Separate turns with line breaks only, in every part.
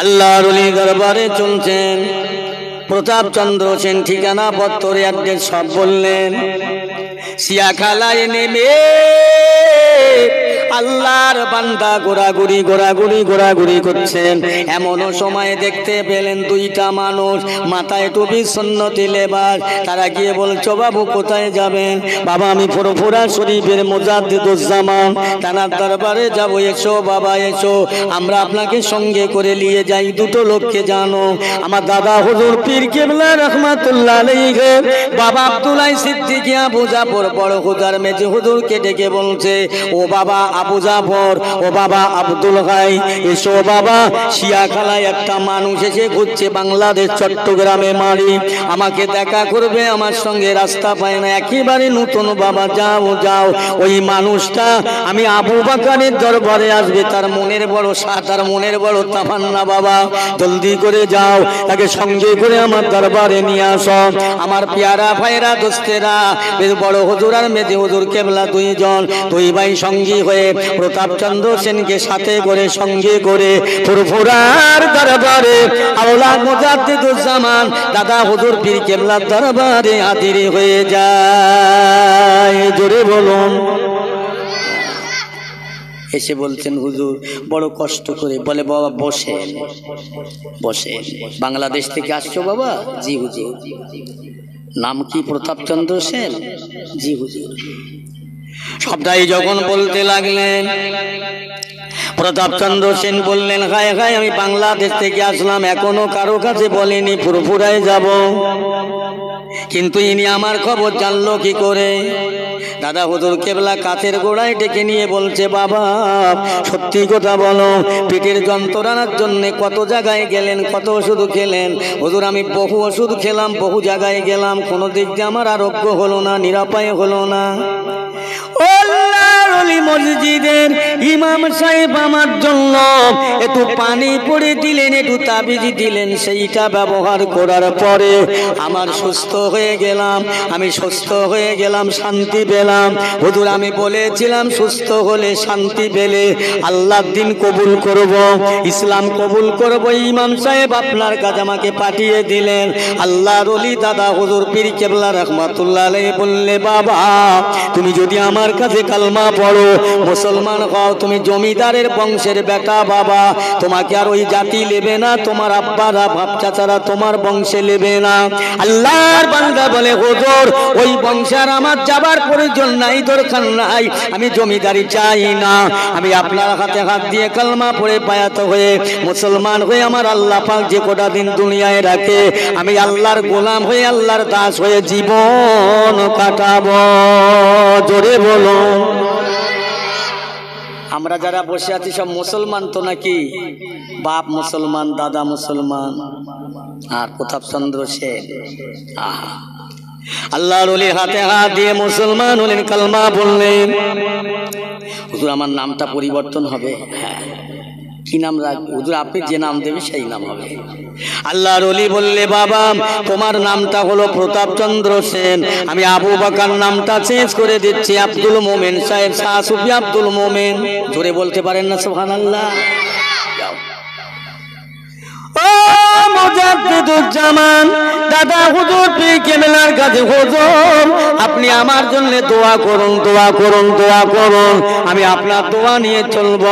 আল্লাহর ওলি দরবারে চলছেন। প্রতাপচন্দ্র সেন ঠিকানা পত্তরে অ্যাড্রেস সব বললেন। সিয়াখালায় নেমে আল্লাহর বান্দা ঘোরাঘুরি করছেন। এমনও সময় দেখতে পেলেন দুইটা মানুষ মাথায় টুপি সুন্নতি লেবাস। তারা গিয়ে বলছো বাবু কোথায় যাবেন? বাবা আমি ফুরফুরা শরীফের মুজাদ্দিদুজ্জামান তানার দরবারে যাবো। এসো বাবা এসো, আমরা আপনাকে সঙ্গে করে নিয়ে যাই। দুটো লোককে জানো, আমার দাদা হুজুর পীর কেবলা রহমাতুল্লাহ আলাইহি বাবা আব্দুল্লাহ সিদ্দিকী আবু জাফর বড় হুজুর মেজি হুজুরকে ডেকে বলছে, ও বাবা আবু জাফর, ও বাবা আব্দুল হাই, এসো বাবা, শিয়াখালায় একটা মানুষ এসে ঘুরছে, বাংলাদেশ চট্টগ্রামে মারি, আমাকে দেখা করবে, আমার সঙ্গে রাস্তা পায় না, একেবারে নতুন বাবা, যাও যাও। ওই মানুষটা আমি আবু বকরের দরবারে আসবে, তার মনের বড় সাথ, তার মনের বড় তামান্না, বাবা জলদি করে যাও, তাকে সঙ্গে করে আমার দরবারে নিয়ে আসো। আমার পেয়ারা ভাইরা দোস্তেরা, বড় হুজুর আর মেজি হুজুর কেবলা দুইজন, দুই ভাই সঙ্গী হয়ে প্রতাপচন্দ্র সেনকে সাথে করে সঙ্গে করে ফুরফুরার দরবারে আওলা মুজাদ্দিদুজ্জামান দাদা হুজুর পীর কেবলার দরবারে হাজির হয়ে যায়। জোরে বলুন। এসে বলছেন হুজুর বড় কষ্ট করে। বলে বাবা বসেন বসেন। বাংলাদেশ থেকে আসছো বাবা? জি হুজুর। নাম কি? প্রতাপচন্দ্র সেন? জি হুজুর। সবটাই যখন বলতে লাগলেন, প্রতাপচন্দ্র সেন বললেন, হায় হায় আমি বাংলাদেশ থেকে আসলাম, এখনো কারো কাছে বলিনি ফুরফুরায় যাব, কিন্তু ইনি আমার খবর জানলো কি করে? দাদা হুজুর কেবলা কাছের গোড়ায় ডেকে নিয়ে বলছে, বাবা সত্যি কথা বলো, পেটের যন্ত্রণার জন্য কত জায়গায় গেলেন, কত ওষুধ খেলেন? হুজুর আমি বহু ওষুধ খেলাম, বহু জায়গায় গেলাম, কোনো দিক দিয়ে আমার আরোগ্য হলো না, নিরাপায় হলো না। মসজিদের ইমাম সাহেব আমার জন্য একটু পানি পড়ে দিলেন, একটু তাবিজ দিলেন, সেইটা ব্যবহার করার পরে আমার সুস্থ হয়ে গেলাম, আমি সুস্থ হয়ে গেলাম, শান্তি পেলাম। হুজুর আমি বলেছিলাম সুস্থ হলে শান্তি পেলে আল্লাহর দিন কবুল করব, ইসলাম কবুল করব, ইমাম সাহেব আপনার কাছে আমাকে পাঠিয়ে দিলেন। আল্লাহর ওলি দাদা হুজুর পীর কেবলা রহমাতুল্লাহ আলাইহি বললে, বাবা তুমি যদি আমার কাছে কালমা পড়ো, মুসলমান হও, তুমি জমিদারের বংশের বেটা, বাবা তোমাকে আর ওই জাতি নেবে না, তোমার আব্বারা বাপ চাচারা তোমার বংশে নেবে না। আল্লাহর বান্দা বলে, হুজুর ওই বংশে আর আমার যাবার প্রয়োজন নাই, দরকার নাই, আমি জমিদারি চাই না, আমি আপনার হাতে হাত দিয়ে কালমা পড়ে বায়াত হয়ে মুসলমান হয়ে আমার আল্লাহ পাক যে কটা দিন দুনিয়ায় রাখে আমি আল্লাহর গোলাম হয়ে আল্লাহর দাস হয়ে জীবন কাটাবো। জোরে বলো। আমরা যারা বসে আছি সব মুসলমান তো নাকি? বাপ মুসলমান, দাদা মুসলমান, আর প্রতাপচন্দ্র সেন আল্লাহর ওলির হাতে হাত দিয়ে মুসলমান হলেন, কালমা বললেন। হুজুর আমার নামটা পরিবর্তন হবে? হ্যাঁ। কি নাম রাখবে? হুজুর আপনি যে নাম দেবে সেই নাম হবে। আল্লাহর ওলি বললে, বাবা তোমার নামটা হলো প্রতাপচন্দ্র সেন, আমি আবু বকর নামটা চেঞ্জ করে দিচ্ছি, আব্দুল মোমেন সাহেব, শাহ সুফি আব্দুল মোমেন। জোরে বলতে পারেন না সুবহানাল্লাহ? মুজাদ্দিদুজ্জামান দাদা হুজুর পীর কেবলার কাছে, হুজুর আপনি আমার জন্য দোয়া করুন, দোয়া করুন, দোয়া করুন, আমি আপনার দোয়া নিয়ে চলব।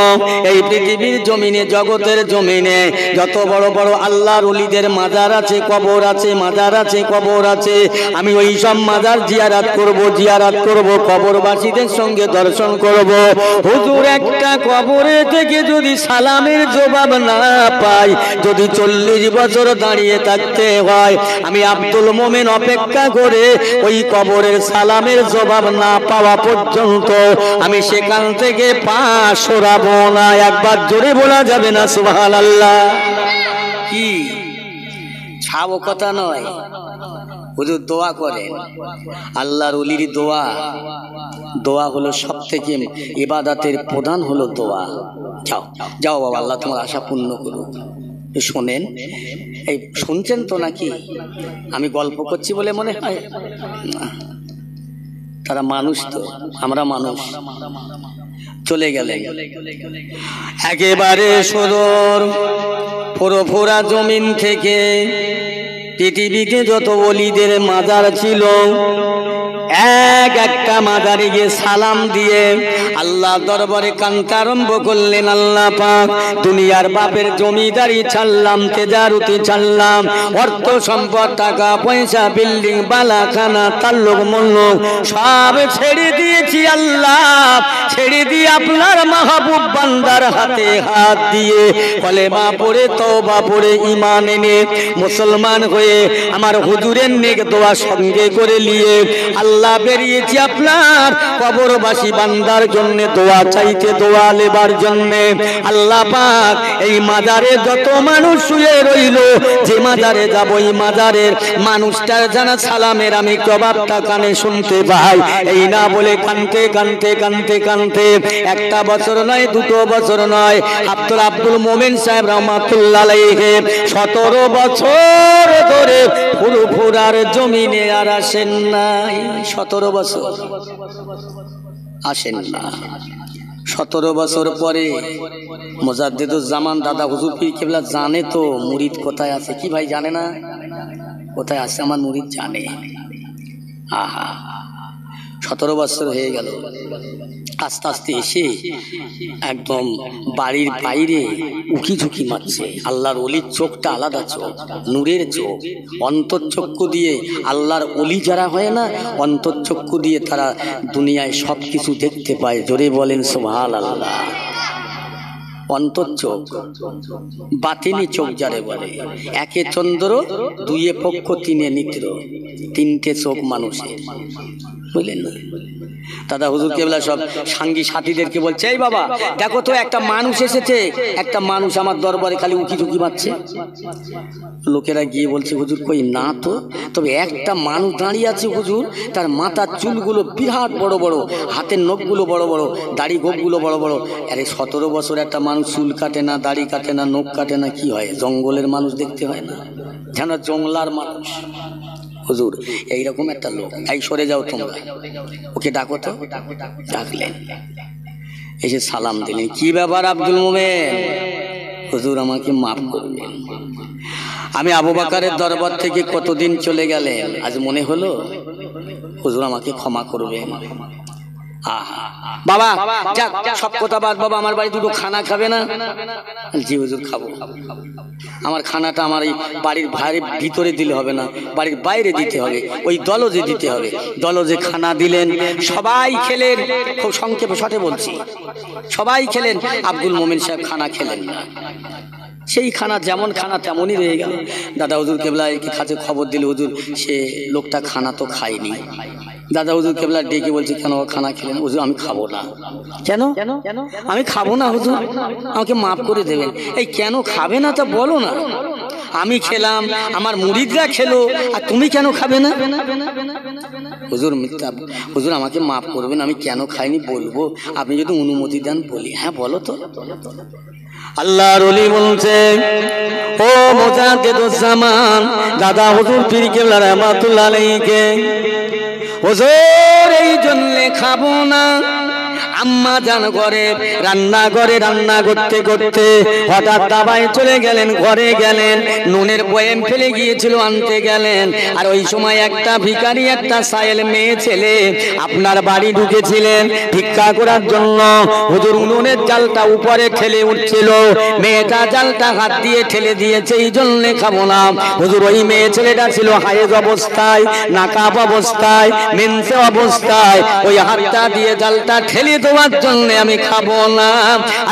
এই পৃথিবীর জমিনে, জগতের জমিনে যত বড় বড় আল্লাহর ওলিদের মাজার আছে, কবর আছে, মাজার আছে, কবর আছে, আমি ওই সব মাজার জিয়ারাত করব, জিয়ারাত করব, কবরবাসীদের সঙ্গে দর্শন করব। হুজুর একটা কবরে থেকে যদি সালামের জবাব না পাই, যদি 40 বছর দাঁড়িয়ে থাকতে হয়, আমি আব্দুল মোমেন অপেক্ষা করে ওই কবরের সালামের জবাব না পাওয়া পর্যন্ত আমি সেখান থেকে পা সরাবো না। একবার জোরে বলা যাবে না সুবহানাল্লাহ? কি ছাবো কথা নয়, হুজুর দোয়া করেন। আল্লাহর ওলির দোয়া, দোয়া হলো সব থেকে ইবাদতের প্রধান হলো দোয়া। যাও যাও বাবা, আল্লাহ তোমার আশা পূর্ণ করুক। শোনেন, এই শুনছেন তো নাকি? আমি গল্প করছি বলে মনে হয়? তারা মানুষ তো, আমরা মানুষ। চলে গেলেন একেবারে সুদূর ফুরফুরা জমিন থেকে পৃথিবীতে যত ওলিদের মাজার ছিল একটা মাজারে গিয়ে সালাম দিয়ে আল্লাহ দরবারে কান্তা আরম্ভ করলেন, আল্লাহ পাক দুনিয়ার বাপের জমিদারি ছাড়লাম, তেজারতি ছাড়লাম, অর্থ সম্পদ টাকা পয়সা বিল্ডিং বালাখানা তাল্লুক মুল্লুক সব ছেড়ে দিয়েছি আল্লাহ, ছেড়ে দিয়ে আপনার মাহবুব বান্দার হাতে হাত দিয়ে কলেমা পড়ে তওবা পড়ে ঈমান এনে মুসলমান হয়ে আমার হুজুরের নেক দোয়া সঙ্গে করে নিয়ে আল্লাহ বেরিয়েছি আপনার কবরবাসী বান্দার জন্য দোয়া চাইতে, দোয়া লেবার জন্য। আল্লাহ পাক এই মাজারে যত মানুষ শুয়ে রইল, যে মাজারে যাব ওই মাজারের মানুষটার জানা সালামের আমি জবাবটা কানে শুনতে পাই। এই না বলে কানতে কানতে কানতে কানতে একটা বছর নয়, দুটো বছর নয়, আব্দুল মোমেন সাহেব রহমাতুল্লাহ আলাইহি 17 বছর ধরে ফুরফুরার জমিনে আর আসেন নাই। 17 বছর আসেন না। 17 বছর পরে মুজাদ্দিদুজ্জামান দাদা হুজুর পীর কেবলা জানে তো মুরিদ কোথায় আছে। কি ভাই জানে না কোথায় আছে? আমার মুরিদ জানে। আহা 17 বছর হয়ে গেল। আস্তে আস্তে এসে একদম বাড়ির বাইরে উকি ঝুঁকি মারছে। আল্লাহর অলির চোখটা আলাদা চোখ, নূরের চোখ। অন্তর্চক্ষু দিয়ে আল্লাহর অলি যারা হয় না, অন্তর্চক্ষু দিয়ে তারা দুনিয়ায় সব কিছু দেখতে পায়। জোরে বলেন সুবহানাল্লাহ। অন্তর্চোখ, বাতিনি চোখ যারে বলে। একে চন্দ্র, দুইয়ে পক্ষ, তিনে নিত্র, তিনটে চোখ মানুষের, বুঝলেন না? দাদা হুজুর কেবলা সব সাঙ্গী সাথীদেরকে বলছে, এই বাবা দেখো তো একটা মানুষ এসেছে, একটা মানুষ আমার দরবারে খালি উকি ঝুঁকি মারছে। লোকেরা গিয়ে বলছে, হুজুর কই না তো, তবে একটা মানুষ দাঁড়িয়ে আছে হুজুর, তার মাথার চুলগুলো বিরাট বড় বড়, হাতের নখগুলো বড় বড়, দাড়ি গোপগুলো বড় বড়। আরে 17 বছর একটা মানুষ চুল কাটে না, দাড়ি কাটে না, নখ কাটে না, কি হয়? জঙ্গলের মানুষ দেখতে হয় না, যেন জংলার মানুষ। হুজুর এইরকম একটা লোক, এই সরে যাও তোমরা, ওকে ডাকো তো। ডাকলেন, এসে সালাম দিলেন। কি ব্যাপার আব্দুল মোমেন? হুজুর আমাকে মাফ করবেন, আমি আবু বকরের দরবার থেকে কতদিন চলে গেলেন, আজ মনে হলো হুজুর আমাকে ক্ষমা করবেন। আহা বাবা যাক, সব কথা বাদ, বাবা আমার বাড়ি দুটো খানা খাবে না? জি হুজুর খাবো। আমার খানাটা আমার এই বাড়ির ভিতরে দিলে হবে না, বাড়ির বাইরে দিতে হবে, ওই দলজে দিতে হবে। দলজে খানা দিলেন, সবাই খেলেন। খুব সংক্ষেপে শর্টে বলছি, সবাই খেলেন। আব্দুল মোমেন সাহেব খানা খেলেন না। সেই খানা যেমন খানা তেমনই রয়ে গেল। দাদা হুজুর কেবলা কাছে খবর দিল, হুজুর সে লোকটা খানা তো খায়নি। দাদা হুজুর কেবলা ডেকে বলছে, কেন খানা খেলেন? হুজুর আমি খাবো না। কেন? আমি খাবো না হুজুর, আমাকে মাফ করে দেবেন। এই কেন খাবে না তা বলো না। আমি খেলাম, আমার মুরিদরা খেলো, আর তুমি কেন খাবে না? হুজুর মিথ্যা, হুজুর আমাকে মাফ করবেন, আমি কেন খাইনি বলবো, আপনি যদি অনুমতি দেন বলি। হ্যাঁ বলো তো। আল্লাহর ওলি বলছে, ও মুজাদ্দিদুজ্জামান দাদা হুজুর পীর কেবলা রাহমাতুল্লাহ আলাইহি, হুজুর এই জন্য খাবো না। আম্মা জান ঘরে রান্না করতে করতে হঠাৎ দাবায় চলে গেলেন, ঘরে গেলেন, নুনের বয়াম ফেলে গিয়েছিল, আনতে গেলেন। আর ওই সময় একটা ভিখারি, একটা সায়েল মেয়ে ছেলে আপনার বাড়ি ঢুকেছিলেন ভিক্ষা করার জন্য। হুজুর উনুনের জালটা উপরে ঠেলে উঠছিল, মেয়েটা জালটা হাত দিয়ে ঠেলে দিয়েছে, এই জন্য খাবো না। হুজুর ওই মেয়ে ছেলেটা ছিল হায়েজ অবস্থায়, নাকাব অবস্থায়, মেন্সে অবস্থায়, ওই হাতটা দিয়ে জালটা ঠেলে দেওয়ার জন্য আমি খাবো না।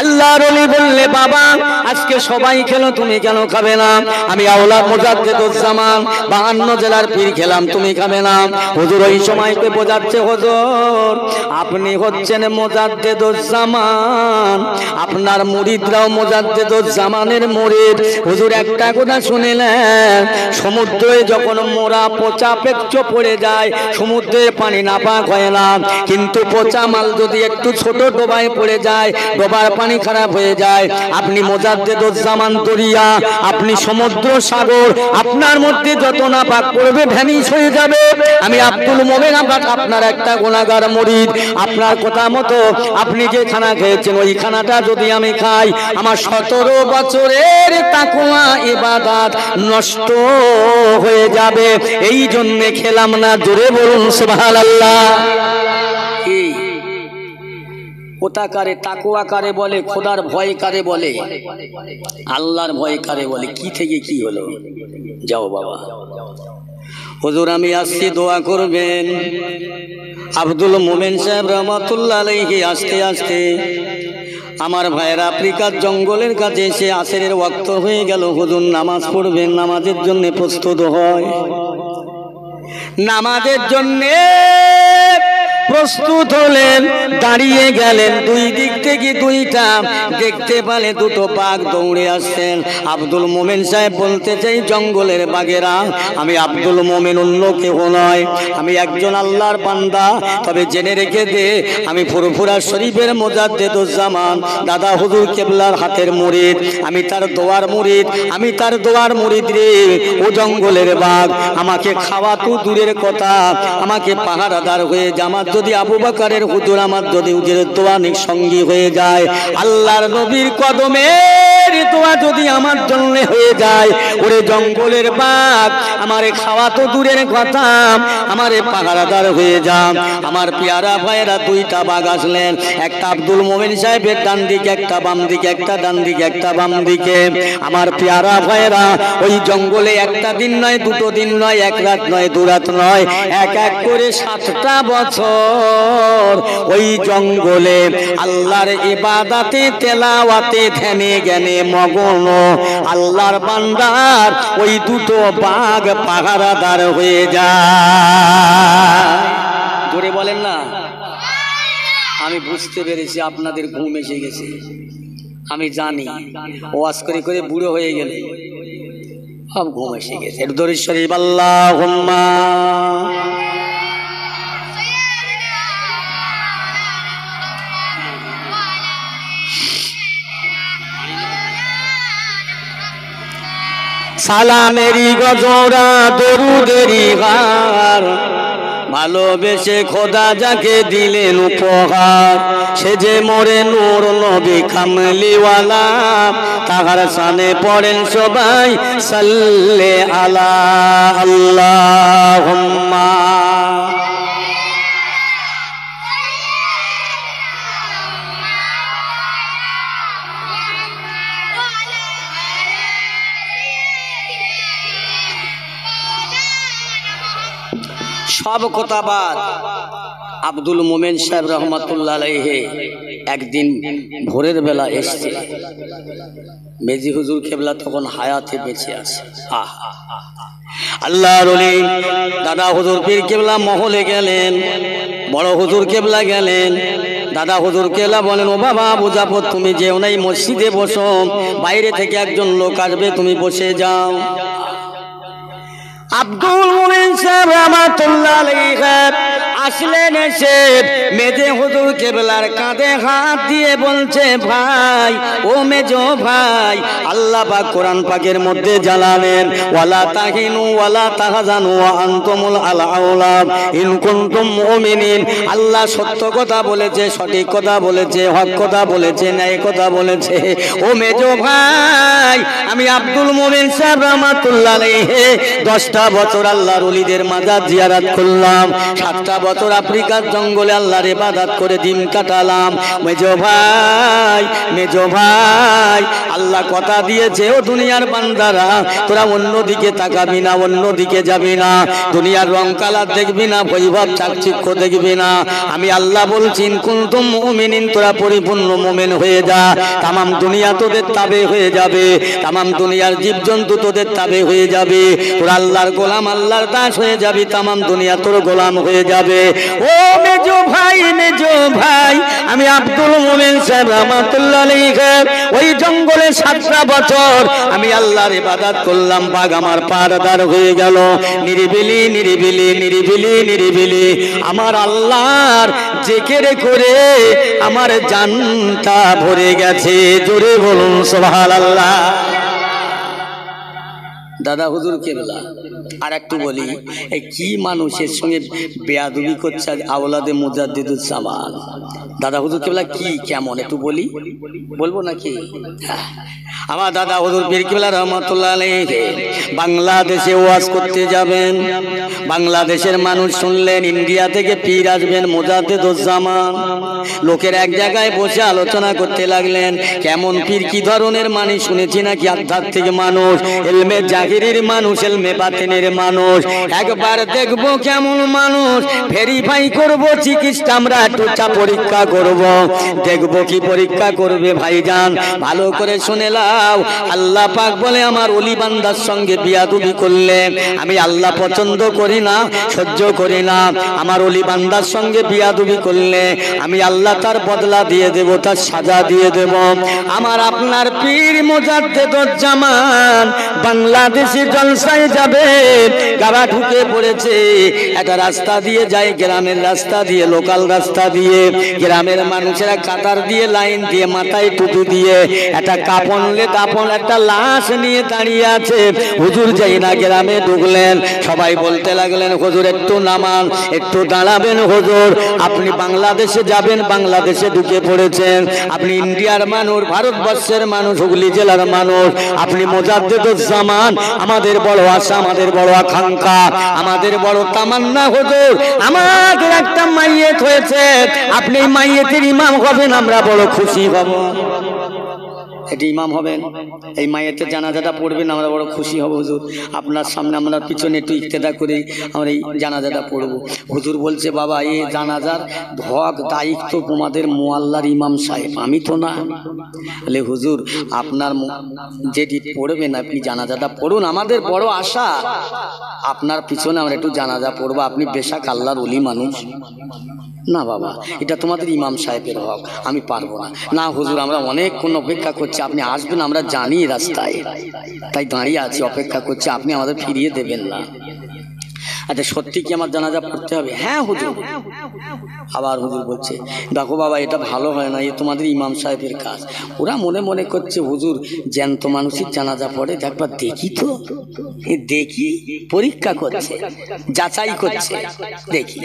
আল্লাহর ওলি বললে, বাবা আজকে সবাই খেলো, তুমি কেন খাবে না? আমি আওলাদ মুজাদ্দিদুজ্জামান 52 জেলার পীর খেলাম, তুমি খাবে না? হুজুর ওই সময়কে বোঝাচ্ছে, হুজুর আপনি হচ্ছেন মুজাদ্দিদুজ্জামান, আপনার মুরিদরাও মুজাদ্দিদুজ্জামানের মুরিদ। হুজুর একটা কথা শুনিলেন, সমুদ্রে যখন মোরা পচা পেচ্ছ পড়ে যায়, সমুদ্রের পানি নাপাক হয় না, কিন্তু পচা মাল যদি একটু একটু ছোট ডোবায় পড়ে যায়, ডোবার পানি খারাপ হয়ে যায়, আপনি মোজাদ্দেদুজ্জামান দরিয়া, আপনি সমুদ্র সাগর, আপনার মধ্যে যত না পাক করবে ভ্যানিশ হয়ে যাবে। আমি আব্দুল মোমেন আপনার একটা গুনাহগার মুরিদ, আপনার কথা মতো আপনি যে খানা খেয়েছেন ওই খানাটা যদি আমি খাই, আমার 17 বছরের তাকওয়া ইবাদত নষ্ট হয়ে যাবে। এই জন্য খেলাম না। জোরে বলুন সুবহানাল্লাহ। কি ওটা কারে তাকওয়া কারে বলে? খোদার ভয় কারে বলে? আল্লাহর ভয় কারে বলে? কি থেকে কি হলো? যাও বাবা, হুজুর আমি আসছি, দোয়া করবেন। আব্দুল মোমেন সাহেব রহমাতুল্লাহ আলাইহি আস্তে আস্তে আমার ভাইয়ের আফ্রিকার জঙ্গলের কাছে এসে আসরের ওয়াক্ত হয়ে গেল। হুজুর নামাজ পড়বেন, নামাজের জন্য প্রস্তুত হয়। নামাজের জন্য প্রস্তুত হলেন, দাঁড়িয়ে গেলেন। দুই দিক থেকে দুইটা দেখতে পেলে দুটো বাঘ দৌড়ে আসছেন। আব্দুল মোমেন সাহেব বলতে চাই, জঙ্গলের বাঘেরা, আমি আব্দুল মোমেন অন্য কেউ নয়, আমি একজন আল্লাহর বান্দা। তবে জেনে রেখে দে, আমি ফুরফুরা শরীফের মোজাদ্দেদুজ্জামান দাদা হুজুর কেবলার হাতের মুরিদ, আমি তার দোয়ার মুরিদ, আমি তার দোয়ার মুরিদ রে। ও জঙ্গলের বাঘ আমাকে খাওয়া তো দূরের কথা, আমাকে পাহারাদার হয়ে জামাত যদি আবু বকরের হুজুর আমার যদি হুজুরের দোয়া নিক সঙ্গী হয়ে যায়, আল্লাহর নবীর কদমের দোয়া যদি আমার জন্য হয়ে যায়, ওরে জঙ্গলের বাঘ আমারে খাওয়া তো দূরের কথা, আমারে পাহারাদার হয়ে যান। আমার পেয়ারা ভাইয়েরা দুইটা বাঘ আসলেন, একটা আব্দুল মোমেন সাহেবের ডান দিকে, একটা বাম দিকে, একটা ডান দিকে, একটা বাম দিকে। আমার পেয়ারা ভাইয়েরা ওই জঙ্গলে একটা দিন নয়, দুটো দিন নয়, এক রাত নয়, দু রাত নয়, এক এক করে 7টা বছর ওই জঙ্গলে আল্লাহর ইবাদতে, তেলাওয়াতে, ধ্যানে জ্ঞানে মগ্ন আল্লাহর বান্দার ওই দুটো বাঘ পাহারাদার হয়ে যায়। জোরে বলেন না। আমি বুঝতে পেরেছি আপনাদের ঘুম এসে গেছে, আমি জানি। ওয়াজ করে করে বুড়ো হয়ে গেলে সব ঘুম এসে গেছে। একটু দরুদ শরীফ আল্লাহুম্মা। সালামেরি গজরা দরুদেরি গার, ভালোবেসে খোদা যাকে দিলেন উপহার, সে যে মোরে নূর নবী কামলিওয়ালা, তাহার সানে পড়েন সবাই সাল্লে আলা আল্লাহুম্মা। সব কথা বাদ, আব্দুল মোমেন সাহেব রহমাতুল্লাহ আলাইহি একদিন ভোরের বেলা এসছে। মেজি হুজুর কেবলা তখন হায়াতে বেঁচে আছে। আল্লাহর ওলি দাদা হুজুর পীর কেবলা মহলে গেলেন, বড় হুজুর কেবলা গেলেন। দাদা হুজুর কেবলা বলেন, ও বাবা আবু জাফর, তুমি যেও নাই, মসজিদে বসো, বাইরে থেকে একজন লোক আসবে, তুমি বসে যাও। আব্দুল মোমেন সাহেব রহমাতুল্লাহ আলাইহি আসলেন, এসে মেজে হুজুর কেবলার কাঁধে হাত দিয়ে বলছে, ভাই, ও মেজো ভাই, আল্লাহ পাক কোরআন পাকের মধ্যে জানালেন, ওয়ালা তাহিনু ওয়ালা তাহজানু ওয়া আনতুমুল আলাউলা ইন কুনতুম মুমিনিন। আল্লাহ সত্য কথা বলেছে, সঠিক কথা বলেছে, হক কথা বলেছে, ন্যায় কথা বলেছে। ও মেজো ভাই, আমি আব্দুল মোমেন সাহেব রহমাতুল্লাহ আলাইহি 10টা বছর আল্লাহর ওলিদের মাজার জিয়ারত করলাম, 7টা বছর আফ্রিকার জঙ্গলে আল্লাহর ইবাদত করে দিন কাটালাম। মেজো ভাই, মেজো ভাই, আল্লাহ কথা দিয়েছে, ও দুনিয়ার বান্দারা, তোরা অন্যদিকে তাকাবি না, অন্যদিকে যাবি না, দুনিয়ার রং কালার দেখবি না, বৈভব চাকচিক্য দেখবি না। আমি আল্লাহ বলছি, কুনতুম মুমিনিন, তোরা পরিপূর্ণ মুমিন হয়ে যা, তামাম দুনিয়া তোদের তাবে হয়ে যাবে, তামাম দুনিয়ার জীবজন্তু তোদের তাবে হয়ে যাবে, তোরা আল্লাহর গোলাম, আল্লাহর দাস হয়ে যাবি, তামাম দুনিয়া তোর গোলাম হয়ে যাবে। হবে। ও মেজো ভাই আমি আব্দুল মোমেন সাহেব রহমাতুল্লাহ আলাইহি, ওই জঙ্গলে 7টা বছর আমি আল্লাহর ইবাদত করলাম, বাঘ আমার পাহারাদার হয়ে গেল। নিরিবিলি নিরিবিলি নিরিবিলি নিরিবিলি আমার আল্লাহর জিকির করে আমার জানটা ভরে গেছে। জোরে বলুন সুবহানাল্লাহ। দাদা হুজুর কেবলা আর একটু বলি, এই কি মানুষের সঙ্গে বেয়াদবি করছে আওলাদে মুজাদ্দিদুজ্জামান। দাদা হুজুর কেবলা কি কেমন একটু বলি, বলবো নাকি? আমার দাদা হুজুর পীর কেবলা রহমাতুল্লাহ আলাইহি বাংলাদেশে ওয়াজ করতে যাবেন। বাংলাদেশের মানুষ শুনলেন ইন্ডিয়া থেকে পীর আসবেন মুজাদ্দিদুজ্জামান। লোকের এক জায়গায় বসে আলোচনা করতে লাগলেন, কেমন পীর, কি ধরনের মানে শুনেছি নাকি আধ্যাত্মিক মানুষ, এলমে জাহিরের মানুষ, এলমে বাতিনের মানুষ। একবার দেখবো কেমন মানুষ, ভেরিফাই করব, চিকিৎসা আমরা একটু পরীক্ষা করব। দেখবো কি পরীক্ষা করবে ভাইজান, ভালো করে শুনে লাও। আল্লাহ পাক বলে আমার ওলি বান্দার সঙ্গে বিয়াদবি করলে আমি আল্লাহ পছন্দ করি না, সহ্য করি না। আমার ওলি বান্দার সঙ্গে বিয়াদবি করলে আমি আল্লাহ তার বদলা দিয়ে দেব, তার সাজা দিয়ে দেব। আমার আপনার পীর মুজাদ্দিদুজ্জামান বাংলাদেশি জলসায় যাবে, গাড়া ঢুকে পড়েছে। একটা রাস্তা দিয়ে যায়, গ্রামের রাস্তা দিয়ে, লোকাল রাস্তা দিয়ে। গ্রামের মানুষেরা কাতার দিয়ে, লাইন দিয়ে, মাথায় টুপি দিয়ে, একটা কাপন একটা লাশ নিয়ে দাঁড়িয়ে আছে। হুজুর যাই না গ্রামে ঢুকলেন, সবাই বলতে লাগলেন হুজুর একটু নামান, একটু দাঁড়াবেন হুজুর, আপনি বাংলাদেশে যাবেন, বাংলাদেশে ঢুকে পড়েছেন। আপনি ইন্ডিয়ার মানুষ, ভারতবর্ষের মানুষ, হুগলি জেলার মানুষ, আপনি মুজাদ্দিদুজ্জামান। আমাদের বড় আশা, আমাদের বড় আকাঙ্ক্ষা, আমাদের বড় তামান্না হুজুর, আমাদের একটা মাইয়েত হয়েছে, আপনি মাইয়েতের ইমাম হবেন, আমরা বড় খুশি হব। এটি ইমাম হবেন, এই মায়েতে জানাজাটা পড়বেন, আমরা বড় খুশি হব হুজুর। আপনার সামনে আমরা পিছনে একটু ইক্তেদা করে আমরা এই জানাজাটা পড়ব। হুজুর বলছে বাবা এই জানাজার হক দায়িত্ব তোমাদের মোয়াল্লার ইমাম সাহেব, আমি তো না। বলে হুজুর আপনার যেটি পড়বেন আপনি জানাজাটা পড়ুন, আমাদের বড় আশা আপনার পিছনে আমরা একটু জানাজা পড়বো, আপনি বেশাক আল্লাহর ওলি মানুষ। না বাবা এটা তোমাদের ইমাম সাহেবের হক, আমি পারবো না। না হুজুর আমরা অনেকক্ষণ অপেক্ষা করছি, আপনি আসবেন আমরা জানি রাস্তায়, তাই দাঁড়িয়ে আছি অপেক্ষা করছি, আপনি আমাদের ফিরিয়ে দেবেন না। আচ্ছা সত্যি কি আমার জানাজা পড়তে হবে? হ্যাঁ হুজুর। আবার হুজুর বলছে দেখো বাবা এটা ভালো হয় না, এ তোমাদের ইমাম সাহেবের কাজ। ওরা মনে মনে করছে হুজুর জ্যান্ত মানুষের জানাজা পড়ে, একবার দেখি তো, দেখি, পরীক্ষা করছে, যাচাই করছে, দেখি।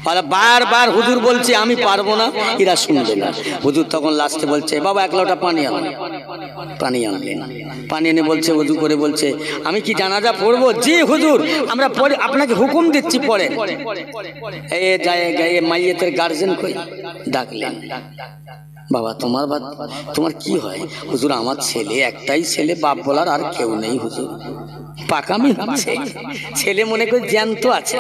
ওরা বারবার হুজুর বলছে আমি পারবো না, এরা শুনবে না। হুজুর তখন লাস্টে বলছে বাবা 1 লোটা পানি আনো। পানি আনলেন, পানি এনে বলছে ওযু করে বলছে আমি কি জানাজা পড়বো? জি হুজুর আমরা পড়ে আপনাকে হুকুম দিচ্ছি পড়েন। এই জায়গায় মাইয়েতের গার্জেন কই ডাকলেন, বাবা তোমার কি হয়? হুজুর আমার ছেলে, একটাই ছেলে, বাপ বলার আর কেউ নেই হুজুর। পাকামি হচ্ছে, ছেলে মনে করে জ্যান্ত আছে।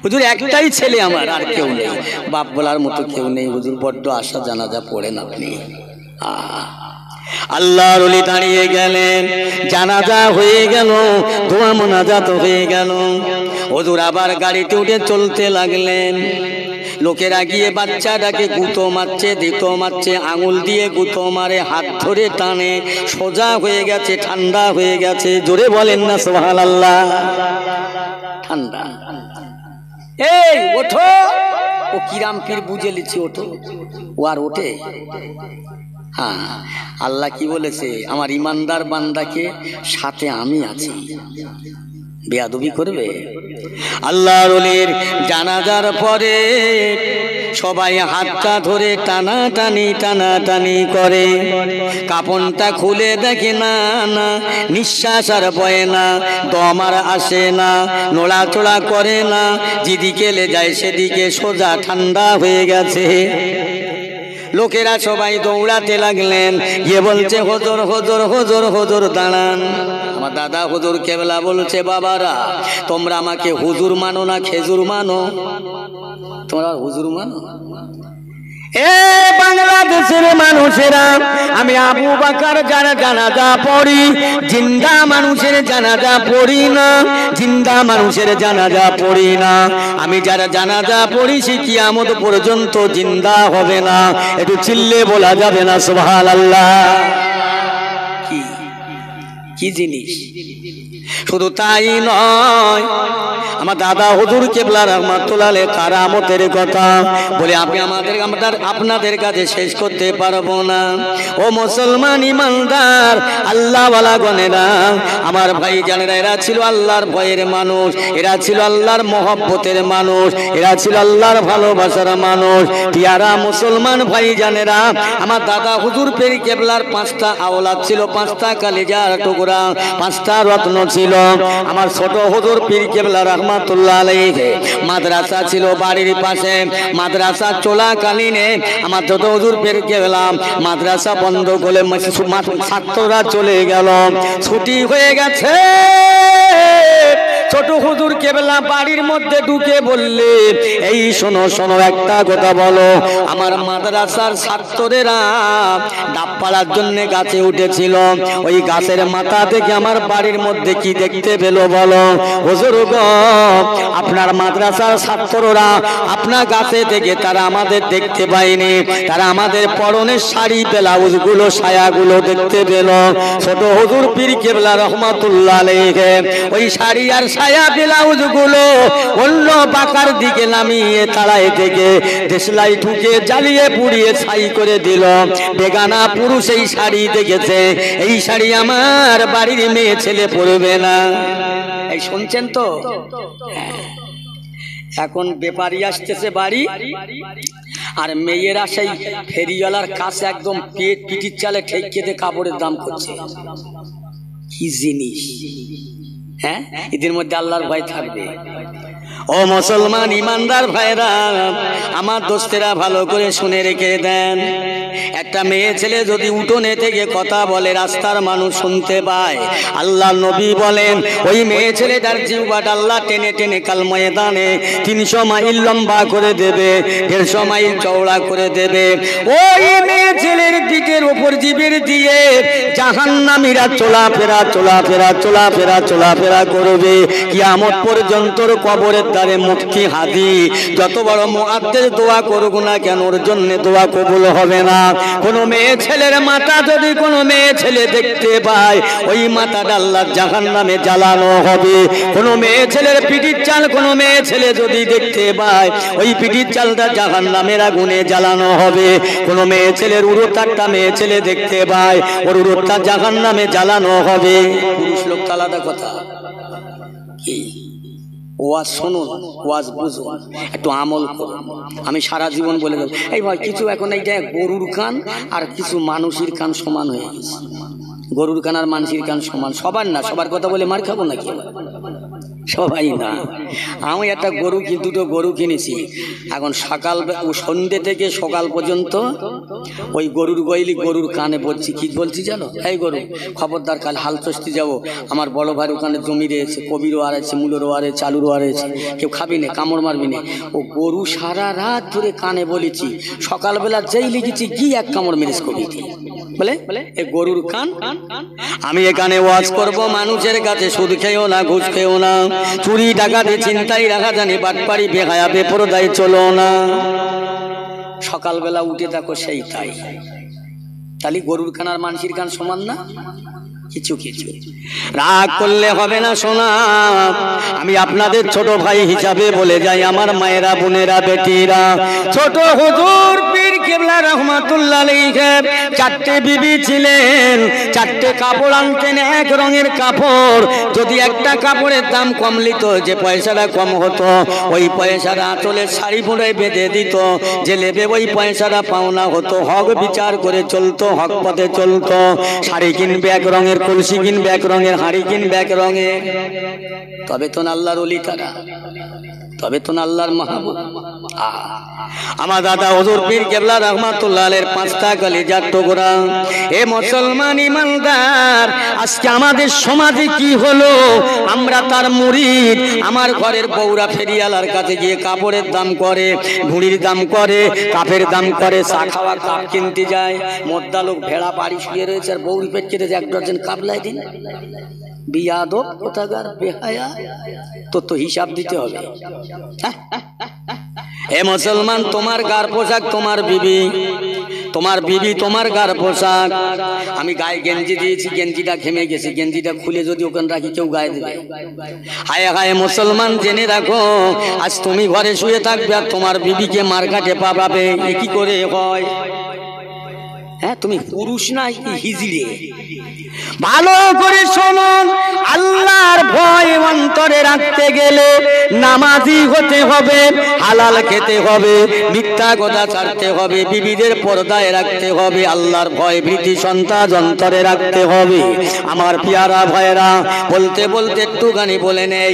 হুজুর একটাই ছেলে আমার, আর কেউ নেই, বাপ বলার মতো কেউ নেই হুজুর, বড্ড আশা জানাজা পড়েন আপনি। আল্লাহর ওলি দাঁড়িয়ে গেলেন, জানাজা হয়ে গেল, দোয়া মোনাজাত হয়ে গেল। হুজুর আবার গাড়িতে উঠে চলতে লাগলেন। লোকেরা গিয়ে বাচ্চাটাকে গুঁতো মারছে, দিতো মারছে, আঙুল দিয়ে গুঁতো মারে, হাত ধরে টানে, সোজা হয়ে গেছে, ঠান্ডা হয়ে গেছে। জোরে বলেন না সুবহানাল্লাহ। ঠান্ডা। এই ওঠো, ও কিরাম পীর বুঝে লিছি, ওঠো। ও আর ওঠে? হ্যাঁ আল্লাহ কি বলেছে, আমার ইমানদার বান্দাকে সাথে আমি আছি। বেয়াদবি করবে? আল্লাহর ওলির জানাজার পরে সবাই হাতটা ধরে টানাটানি করে, কাপনটা খুলে দেখে না না নিঃশ্বাস আর বয় না, দম আর আসে না, নড়াচড়া করে না, যেদিকে লে যায় সেদিকে সোজা ঠান্ডা হয়ে গেছে। লোকেরা সবাই দৌড়াতে লাগলেন, গিয়ে বলছে হুজুর হুজুর হুজুর হুজুর দাঁড়ান। আমার দাদা হুজুর কেবলা বলছে বাবারা তোমরা আমাকে হুজুর মানো না খেজুর মানো? তোমরা হুজুর মানো? এ বাংলাদেশের মানুষেরা, আমি আবু বকর যারা জানাজা পড়ি, জিন্দা মানুষের জানাজা পড়ি না, জিন্দা মানুষের জানাজা পড়ি না। আমি যারা জানাজা পড়ি সে কিয়ামত পর্যন্ত জিন্দা হবে না। একটু চিল্লে বলা যাবে না সুবহানাল্লাহ? কি জিনিস? শুধু তাই নয়, আমার দাদা হুজুর কেবলা রহমাতুল্লাহ আলাইহি কারামতের কথা বলে আমি আপনাদের কাছে শেষ করতে পারবো না। ও মুসলমান ইমানদার আল্লাহ ওয়ালা গনেরা, আমার ভাই জানেরা, এরা ছিল আল্লাহর ভয়ের মানুষ, এরা ছিল আল্লাহর মহব্বতের মানুষ, এরা ছিল আল্লাহর ভালোবাসার মানুষ। পিয়ারা মুসলমান ভাই জানেরা, আমার দাদা হুজুর পীর কেবলার 5টা আওলাদ ছিল, 5টা কালেজার টুকরা, 5টা রত্ন ছিল। আমার ছোট হুজুর পীর কেবলা রহমাতুল্লাহ আলাইহি মাদ্রাসা ছিল বাড়ির পাশে। মাদ্রাসা চলাকালীনে আমার ছোট হুজুর পীর কেবলা মাদ্রাসা বন্ধ করে ছাত্ররা চলে গেল, ছুটি হয়ে গেছে। ছোট হুজুর কেবলা বাড়ির মধ্যে ঢুকে বললে, এই শোনো শোনো, একটা কথা বলো। আমার মাদ্রাসার ছাত্ররা ডাব পাড়ার জন্য গাছে উঠেছিল, ওই গাছের মাথা থেকে আমার বাড়ির মধ্যে কি দেখতে পেলো বলো? হুজুর গো, আপনার মাদ্রাসার ছাত্ররা আপনার গাছে থেকে তারা আমাদের দেখতে পায়নি, তারা আমাদের পরনের শাড়ি ব্লাউজগুলো ছায়াগুলো দেখতে পেল। ছোট হুজুর পীর কেবলা রহমাতুল্লাহ আলাইহি ওই শাড়ি আর ছায়া ব্লাউজ গুলো অন্য বাঁকার দিকে নামিয়ে তাড়াই থেকে দেশলাই ঠুকে জ্বালিয়ে পুড়িয়ে ছাই করে দিল। বেগানা পুরুষ এই শাড়ি দেখেছে, এই শাড়ি আমার বাড়ির মেয়ে ছেলে পরবে না। এই শুনছেন তো? এখন ব্যাপারী আসতেছে বাড়ি, আর মেয়েরা সেই ফেরিওয়ালার কাছে একদম পিঠির চালে ঠেকিয়ে দিয়ে কাপড়ের দাম করছে। কি জিনিস? হ্যাঁ, এদের মধ্যে আল্লাহর ভয় থাকবে? ও মুসলমান ইমানদার ভাইরা, আমার দোস্তেরা ভালো করে শুনে রেখে দেন। একটা মেয়ে ছেলে যদি উঠোনে থেকে কথা বলে, রাস্তার মানুষ শুনতে পায়, আল্লাহ নবী বলেন ওই মেয়ে ছেলেটার জিহ্বাটা আল্লাহ টেনে টেনে কাল ময়দানে 300 মাইল লম্বা করে দেবে, 150 মাইল চওড়া করে দেবে। ওই মেয়ে ছেলের দিকের উপর জিবের দিয়ে জাহান্নামীরা চলাফেরা করবে কিয়ামত পর্যন্ত। কবরের দ্বারে মুফতি হাদি যত বড় মুআদ্দিস দোয়া করুক না কেন, ওর জন্য দোয়া কবুল হবে না। কোন মেয়ে ছেলের মাথা যদি কোনো মেয়ে ছেলে দেখতে পায়, ওই মাথাটা আল্লাহর জাহান্নামে জ্বালানো হবে। কোন মেয়ে ছেলের পিঠির চাল কোনো মেয়ে ছেলে যদি দেখতে পায়, ওই পিঠির চালটা জাহান্নামের আগুনে জ্বালানো হবে। কোন মেয়ে ছেলের উরুতারটা মেয়ে ছেলে দেখতে পায়, ওর উরুতটা জাহান্নামে জ্বালানো হবে। পুরুষ লোক আলাদা কথা। কি ওয়াজ শুনুন, ওয়াজ বুঝুন, একটু আমল করুন। আমি সারা জীবন বলে দেব, এই ভাই কিছু এখন এইটা গরুর কান আর কিছু মানুষের কান সমান হয়ে গেছে। গরুর কান আর মানুষের কান সমান, সবার না। সবার কথা বলে মার খাবো নাকি? সবাই না। আমি একটা দুটো গরু কিনেছি। এখন সন্ধ্যে থেকে সকাল পর্যন্ত ওই গরুর গরুর কানে বলছি, কি বলছি জানো? এই গরু খবরদার, কাল হাল চষতে যাবো, আমার বড় ভাইয়ের ওখানে জমি রয়েছে, কবিরও আড়াইছে, মূলেরও আড়াইছে, চালুরও আড়াইছে, কেউ খাবি না, কামড় মারবি না। ও গরু সারা রাত ধরে কানে বলেছি, সকালবেলা যেই লিখেছি কি এক কামড় মেরেছ কবিতে বলে এই গরুর কান। আমি এখানে ওয়াজ করব, মানুষের কাছে সুদ খেও না, ঘুষ খেও না, চুরি ডাকাতি চিন্তাই রাখা জানি, বাটপাড়ি বেহায়া বেপরদায় চলো না। সকালবেলা উঠে দেখো সেই তাই। তাহলে গরুর কান আর মানুষের কান সমান না? কিছু রাগ করলে হবে না শোনা। আমি আপনাদের ছোট ভাই হিসাবে বলে যাই, আমার মায়েরা, বোনেরা, বেটিরা, ছোট হুজুর পীর কেবলা রহমাতুল্লাহ আলাইহি 4টে বিবি ছিলেন, 4টে কাপড় আনতেন, এক রঙের কাপড়। যদি একটা কাপড়ের দাম কম লিত, যে পয়সাটা কম হতো, ওই পয়সাটা আঁচলের শাড়ি ফুঁড়ে বেঁধে দিত, যে লেবে ওই পয়সাটা পাওনা হতো। হক বিচার করে চলতো, হক পথে চলতো। শাড়ি কিনবে এক রঙের, কলসি কিনবে এক রঙের, হাঁড়ি কিনবে এক রঙের। তবে তো আল্লাহর ওলি তারা, তবে তো আল্লাহর মাহবুব। আমার দাদা হুজুর পীর কেবলা মৌলা রহমাতুল্লাহ আলাইহির 5টা কলিজার টুকরা। এ মুসলমান ইমানদার, আজকে আমাদের সমাজে কি হলো? আমরা তার মুরিদ। আমার ঘরের বউরা ফেরিয়ালার কাছে গিয়ে কাপড়ের দাম করে, ঘুড়ির দাম করে, কাপের দাম করে, চা খাওয়া কাপ কিনতে যায়। মোদ্দা লোক ভেড়া বাড়ি শুয়ে রয়েছে আর বউরি পেট কেটে 1 ডজন কাপ লাই দিন। বিয়াদব কোথাকার বেহায়া, তো হিসাব দিতে হবে। এ মুসলমান, তোমার গার পোশাক তোমার বিবি, তোমার বিবি তোমার গার পোশাক। আমি গায়ে গেঞ্জি দিয়েছি, গেঞ্জিটা ঘেমে গেছে, গেঞ্জিটা খুলে যদি ওখানে রাখি কেউ গায়ে দেবে। হায় হায় মুসলমান, জেনে রাখো, আজ তুমি ঘরে শুয়ে থাকবে আর তোমার বিবিকে মারকাটে পাবে। এ কি করে হয়? হ্যাঁ, তুমি পুরুষ নাই হিজড়ে। ভালো করে শুনুন, আল্লাহর ভয় অন্তরে রাখতে গেলে নামাজি হতে হবে, হালাল খেতে হবে, মিথ্যা কথা ছাড়তে হবে, বিবিদের পর্দায় রাখতে হবে, আল্লাহর ভয় ভীতি সন্তান অন্তরে রাখতে হবে। আমার পেয়ারা ভাইরা, বলতে বলতে একটুখানি বলে নেই।